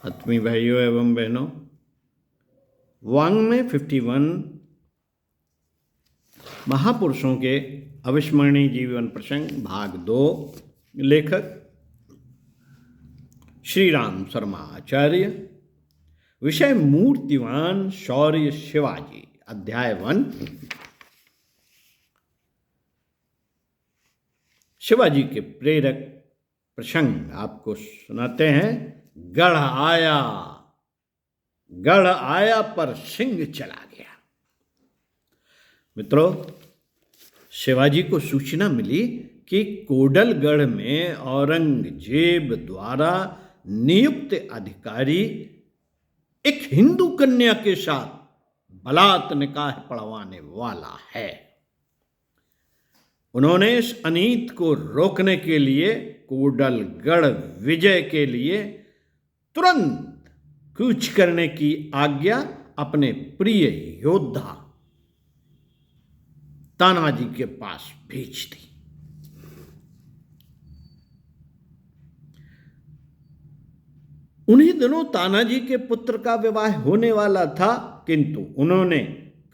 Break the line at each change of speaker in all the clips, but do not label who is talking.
आत्मीय भाइयों एवं बहनों, वाङ्मय 51 महापुरुषों के अविस्मरणीय जीवन प्रसंग भाग 2। लेखक श्री राम शर्मा आचार्य। विषय मूर्तिवान शौर्य शिवाजी। अध्याय 1। शिवाजी के प्रेरक प्रसंग आपको सुनाते हैं। गढ़ आया पर सिंह चला गया। मित्रों, शिवाजी को सूचना मिली कि कोडलगढ़ में औरंगजेब द्वारा नियुक्त अधिकारी एक हिंदू कन्या के साथ बलात् निकाह पढ़वाने वाला है। उन्होंने इस अनीत को रोकने के लिए कोडलगढ़ विजय के लिए तुरंत कूच करने की आज्ञा अपने प्रिय योद्धा तानाजी के पास भेज दी। उन्हीं दिनों तानाजी के पुत्र का विवाह होने वाला था, किंतु उन्होंने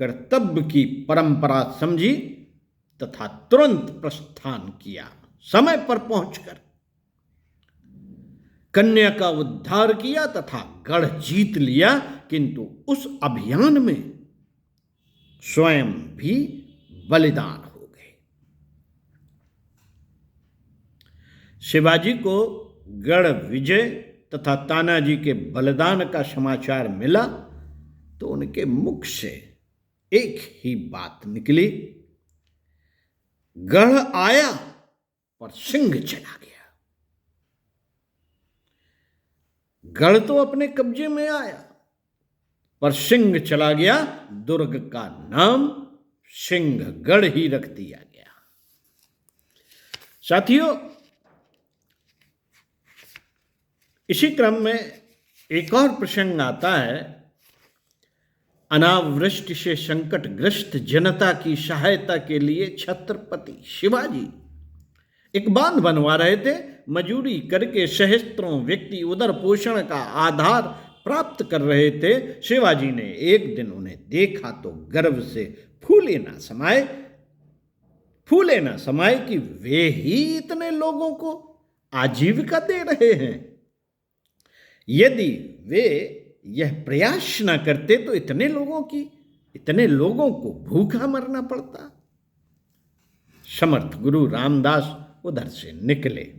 कर्तव्य की परंपरा समझी तथा तुरंत प्रस्थान किया। समय पर पहुंचकर कन्या का उद्धार किया तथा गढ़ जीत लिया, किंतु उस अभियान में स्वयं भी बलिदान हो गए। शिवाजी को गढ़ विजय तथा तानाजी के बलिदान का समाचार मिला तो उनके मुख से एक ही बात निकली, गढ़ आया पर सिंह चला गया। गढ़ तो अपने कब्जे में आया पर सिंह चला गया। दुर्ग का नाम सिंहगढ़ ही रख दिया गया। साथियों, इसी क्रम में एक और प्रसंग आता है। अनावृष्टि से संकटग्रस्त जनता की सहायता के लिए छत्रपति शिवाजी एक बांध बनवा रहे थे। मजूरी करके सहस्त्रों व्यक्ति उदर पोषण का आधार प्राप्त कर रहे थे। शिवाजी ने एक दिन उन्हें देखा तो गर्व से फूले ना समाये कि वे ही इतने लोगों को आजीविका दे रहे हैं। यदि वे यह प्रयास न करते तो इतने लोगों को भूखा मरना पड़ता। समर्थ गुरु रामदास उधर से निकले।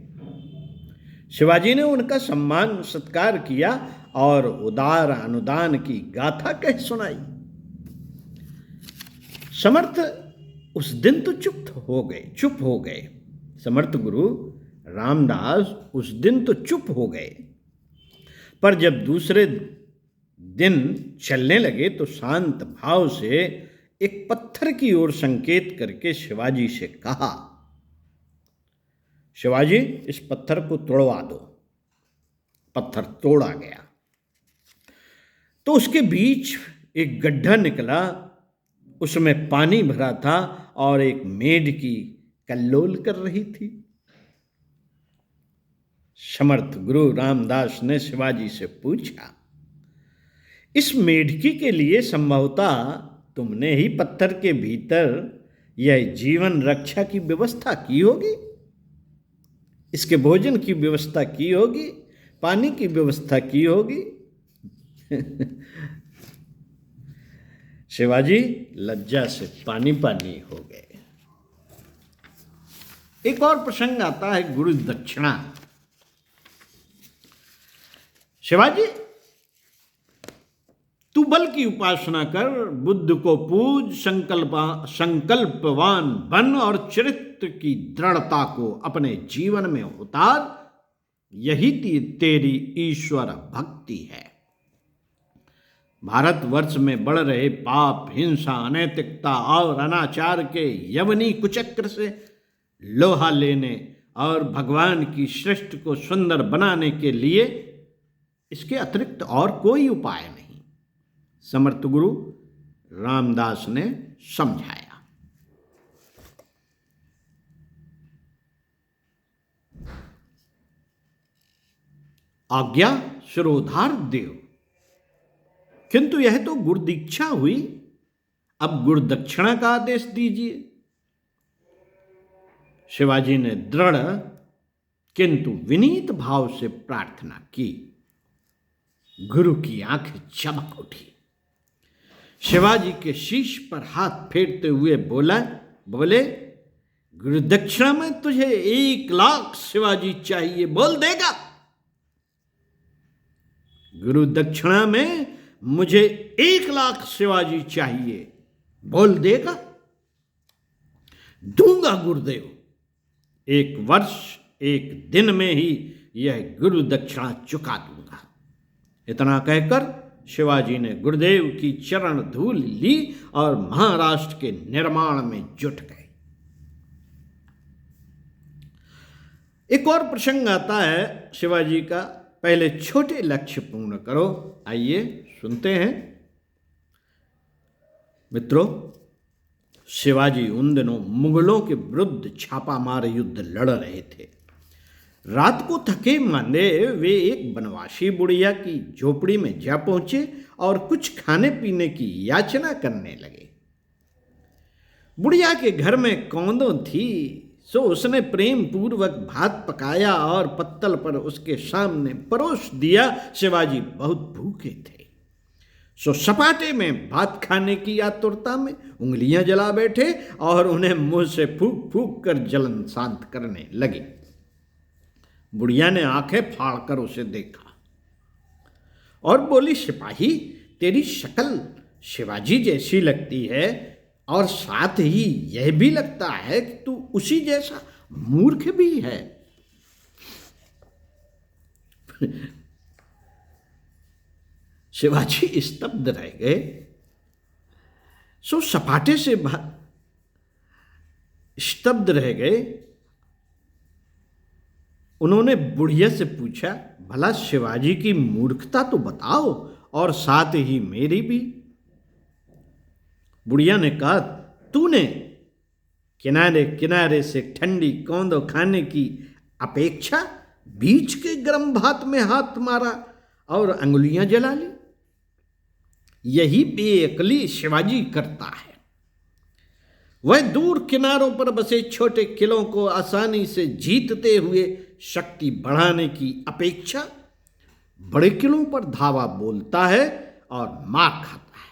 शिवाजी ने उनका सम्मान सत्कार किया और उदार अनुदान की गाथा कह सुनाई। समर्थ उस दिन तो चुप हो गए। समर्थ गुरु रामदास उस दिन तो चुप हो गए, पर जब दूसरे दिन चलने लगे तो शांत भाव से एक पत्थर की ओर संकेत करके शिवाजी से कहा, शिवाजी, इस पत्थर को तोड़वा दो। पत्थर तोड़ा गया तो उसके बीच एक गड्ढा निकला। उसमें पानी भरा था और एक मेढकी कल्लोल कर रही थी। समर्थ गुरु रामदास ने शिवाजी से पूछा, इस मेढकी के लिए संभवतः तुमने ही पत्थर के भीतर यह जीवन रक्षा की व्यवस्था की होगी, इसके भोजन की व्यवस्था की होगी, पानी की व्यवस्था की होगी। शिवाजी लज्जा से पानी हो गए। एक और प्रसंग आता है, गुरु दक्षिणा। शिवाजी, तू बल की उपासना कर, बुद्ध को पूज, संकल्पवान बन और चरित्र की दृढ़ता को अपने जीवन में उतार। यही तेरी ईश्वर भक्ति है। भारतवर्ष में बढ़ रहे पाप, हिंसा, अनैतिकता और अनाचार के यवनी कुचक्र से लोहा लेने और भगवान की सृष्टि को सुंदर बनाने के लिए इसके अतिरिक्त और कोई उपाय नहीं। समर्थ गुरु रामदास ने समझाया। आज्ञा शिरोधार देव। किंतु यह तो गुरुदीक्षा हुई, अब गुरुदक्षिणा का आदेश दीजिए। शिवाजी ने दृढ़ किंतु विनीत भाव से प्रार्थना की। गुरु की आंखें चमक उठी। शिवाजी के शीश पर हाथ फेरते हुए बोले, गुरुदक्षिणा में तुझे 1,00,000 शिवाजी चाहिए, बोल देगा? गुरुदक्षिणा में मुझे 1,00,000 शिवाजी चाहिए, बोल देगा? दूंगा गुरुदेव। 1 वर्ष 1 दिन में ही यह गुरुदक्षिणा चुका दूंगा। इतना कहकर शिवाजी ने गुरुदेव की चरण धूल ली और महाराष्ट्र के निर्माण में जुट गए। एक और प्रसंग आता है शिवाजी का। पहले छोटे लक्ष्य पूर्ण करो। आइए सुनते हैं। मित्रों, शिवाजी उन दिनों मुगलों के विरुद्ध छापामार युद्ध लड़ रहे थे। रात को थके मांदे वे एक बनवासी बुढ़िया की झोपड़ी में जा पहुंचे और कुछ खाने पीने की याचना करने लगे। बुढ़िया के घर में कौंदों थी, सो उसने प्रेम पूर्वक भात पकाया और पत्तल पर उसके सामने परोस दिया। शिवाजी बहुत भूखे थे, सो सपाटे में भात खाने की आतुरता में उंगलियां जला बैठे और उन्हें मुंह से फूंक फूंक कर जलन शांत करने लगे। बुढ़िया ने आंखें फाड़कर उसे देखा और बोली, सिपाही, तेरी शक्ल शिवाजी जैसी लगती है और साथ ही यह भी लगता है कि तू उसी जैसा मूर्ख भी है। शिवाजी स्तब्ध रह गए। सो सपाटे से स्तब्ध रह गए। उन्होंने बुढ़िया से पूछा, भला शिवाजी की मूर्खता तो बताओ और साथ ही मेरी भी। बुढ़िया ने कहा, तूने किनारे किनारे से ठंडी कौंदो खाने की अपेक्षा बीच के गर्म भात में हाथ मारा और अंगुलियां जला ली। यही बेअक्ली शिवाजी करता है। वह दूर किनारों पर बसे छोटे किलों को आसानी से जीतते हुए शक्ति बढ़ाने की अपेक्षा बड़े किलों पर धावा बोलता है और मार खाता है।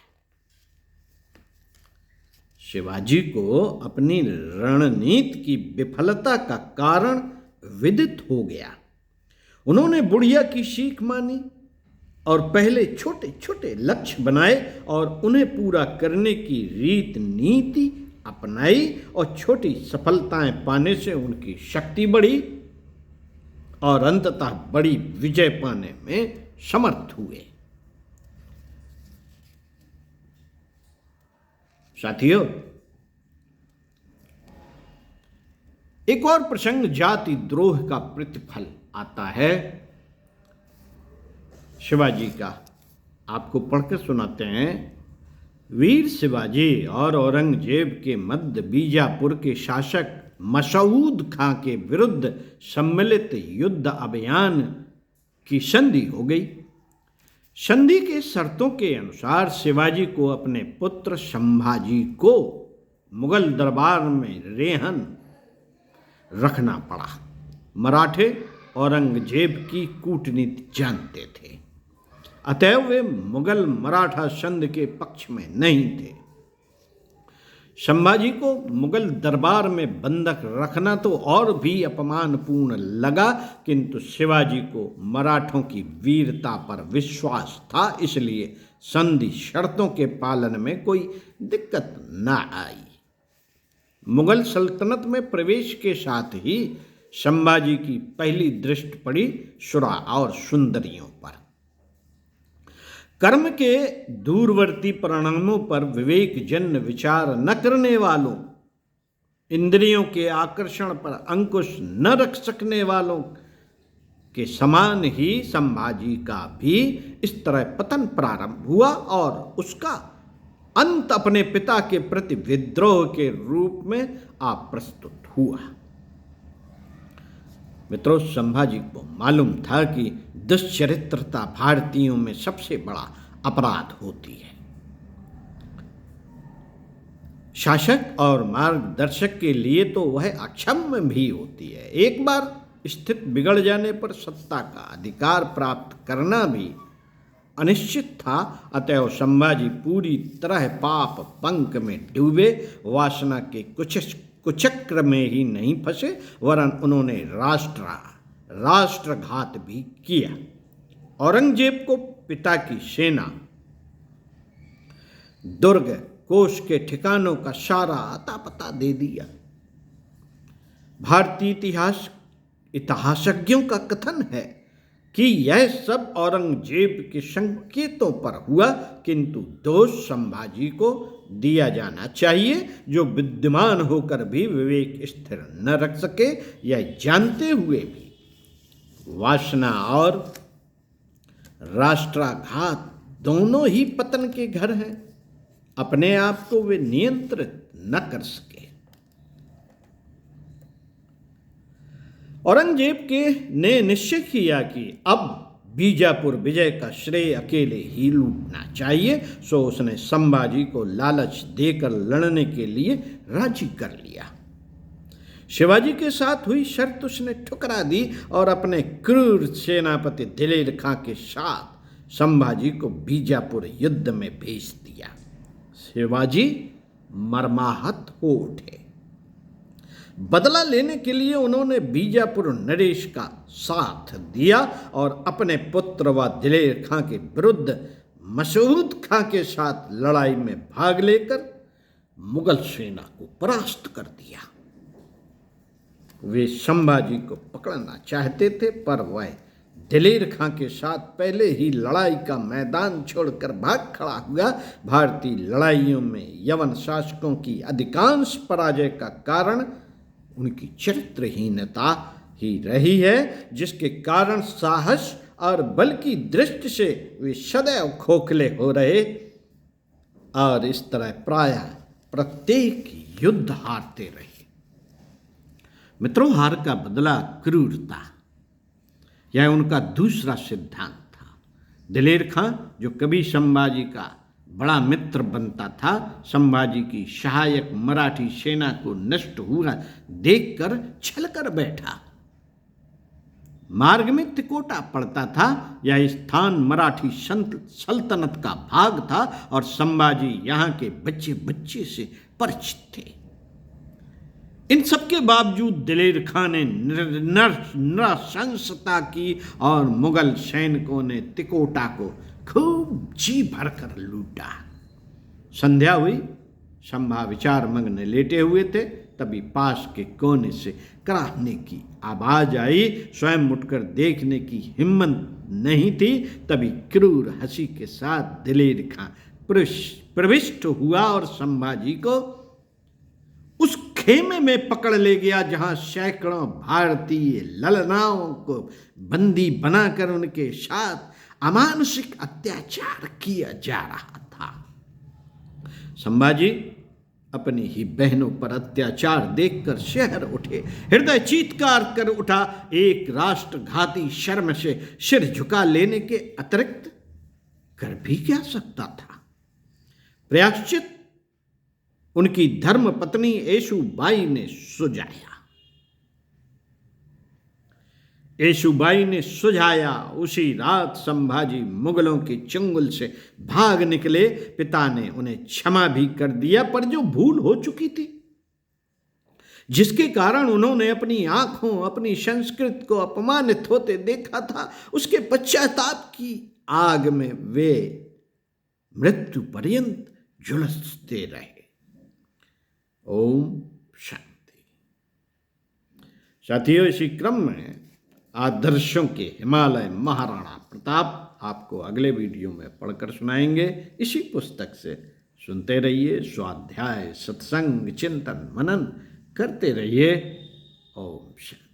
शिवाजी को अपनी रणनीति की विफलता का कारण विदित हो गया। उन्होंने बुढ़िया की सीख मानी और पहले छोटे छोटे लक्ष्य बनाए और उन्हें पूरा करने की रीत नीति अपनाई और छोटी सफलताएं पाने से उनकी शक्ति बढ़ी और अंततः बड़ी विजय पाने में समर्थ हुए। साथियों, एक और प्रसंग जाति द्रोह का प्रतिफल आता है शिवाजी का। आपको पढ़कर सुनाते हैं। वीर शिवाजी और औरंगजेब के मध्य बीजापुर के शासक मसूद खां के विरुद्ध सम्मिलित युद्ध अभियान की संधि हो गई। संधि के शर्तों के अनुसार शिवाजी को अपने पुत्र संभाजी को मुगल दरबार में रेहन रखना पड़ा। मराठे औरंगजेब की कूटनीति जानते थे, अतएव वे मुगल मराठा संधि के पक्ष में नहीं थे। संभाजी को मुगल दरबार में बंधक रखना तो और भी अपमानपूर्ण लगा, किंतु शिवाजी को मराठों की वीरता पर विश्वास था, इसलिए संधि शर्तों के पालन में कोई दिक्कत न आई। मुगल सल्तनत में प्रवेश के साथ ही संभाजी की पहली दृष्टि पड़ी सुरा और सुंदरियों पर। कर्म के दूरवर्ती परिणामों पर विवेक जन्य विचार न करने वालों, इंद्रियों के आकर्षण पर अंकुश न रख सकने वालों के समान ही संभाजी का भी इस तरह पतन प्रारंभ हुआ और उसका अंत अपने पिता के प्रति विद्रोह के रूप में आप प्रस्तुत हुआ। मित्रों, संभाजी को मालूम था कि दुश्चरित्रता भारतीयों में सबसे बड़ा अपराध होती है। शासक और मार्गदर्शक के लिए तो वह अक्षम्य भी होती है। एक बार स्थिति बिगड़ जाने पर सत्ता का अधिकार प्राप्त करना भी अनिश्चित था। अतएव संभाजी पूरी तरह पाप पंक में डूबे, वासना के कुचक्र में ही नहीं फंसे, वरन उन्होंने राष्ट्रघात भी किया। औरंगजेब को पिता की सेना, दुर्ग, कोष के ठिकानों का सारा अता पता दे दिया। भारतीय इतिहासज्ञों का कथन है कि यह सब औरंगजेब के संकेतों पर हुआ, किंतु दोष संभाजी को दिया जाना चाहिए, जो विद्यमान होकर भी विवेक स्थिर न रख सके। यह जानते हुए भी वासना और राष्ट्राघात दोनों ही पतन के घर हैं, अपने आप को वे नियंत्रित न कर सके। औरंगजेब ने निश्चय किया कि अब बीजापुर विजय का श्रेय अकेले ही लूटना चाहिए, सो उसने संभाजी को लालच देकर लड़ने के लिए राजी कर लिया। शिवाजी के साथ हुई शर्त उसने ठुकरा दी और अपने क्रूर सेनापति दिलेर खां के साथ संभाजी को बीजापुर युद्ध में भेज दिया। शिवाजी मर्माहत हो उठे। बदला लेने के लिए उन्होंने बीजापुर नरेश का साथ दिया और अपने पुत्र व दिलेर खां के विरुद्ध मसूद खां के साथ लड़ाई में भाग लेकर मुगल सेना को परास्त कर दिया। वे संभाजी को पकड़ना चाहते थे, पर वह दिलेर खां के साथ पहले ही लड़ाई का मैदान छोड़कर भाग खड़ा हुआ। भारतीय लड़ाइयों में यवन शासकों की अधिकांश पराजय का कारण उनकी चरित्रहीनता ही रही है, जिसके कारण साहस और बल की दृष्टि से वे सदैव खोखले हो रहे और इस तरह प्रायः प्रत्येक युद्ध हारते रहे। मित्रों, हार का बदला क्रूरता, यह उनका दूसरा सिद्धांत था। दिलेर खां, जो कभी संभाजी का बड़ा मित्र बनता था, संभाजी की सहायक मराठी सेना को नष्ट हुआ देखकर छलकर बैठा। मार्ग में तिकोटा पड़ता था। यह स्थान मराठी सल्तनत का भाग था और संभाजी यहाँ के बच्चे बच्चे से परिचित थे। इन सबके बावजूद दिलेर खां ने नृशंसता की और मुगल सैनिकों ने तिकोटा को खूब जी भरकर लूटा। संध्या हुई, संभा विचार मग्न लेटे हुए थे, तभी पास के कोने से कराहने की आवाज आई। स्वयं उठकर देखने की हिम्मत नहीं थी, तभी क्रूर हंसी के साथ दिलेर खां प्रविष्ट हुआ और संभाजी को उस खेमे में पकड़ ले गया जहां सैकड़ों भारतीय ललनाओं को बंदी बनाकर उनके साथ अमानुषिक अत्याचार किया जा रहा था। संभाजी अपनी ही बहनों पर अत्याचार देखकर शहर उठे, हृदय चीत्कार कर उठा। एक राष्ट्रघाती शर्म से सिर झुका लेने के अतिरिक्त कर भी क्या सकता था। प्रायश्चित उनकी धर्म पत्नी येसुबाई ने सुझाया। येसुबाई ने सुझाया। उसी रात संभाजी मुगलों के चंगुल से भाग निकले। पिता ने उन्हें क्षमा भी कर दिया, पर जो भूल हो चुकी थी, जिसके कारण उन्होंने अपनी आंखों अपनी संस्कृति को अपमानित होते देखा था, उसके पश्चाताप की आग में वे मृत्यु पर्यंत झुलसते रहे। ओम शांति। साथियों, इसी क्रम में आदर्शों के हिमालय महाराणा प्रताप आपको अगले वीडियो में पढ़कर सुनाएंगे। इसी पुस्तक से सुनते रहिए, स्वाध्याय, सत्संग, चिंतन, मनन करते रहिए। ओम शांति।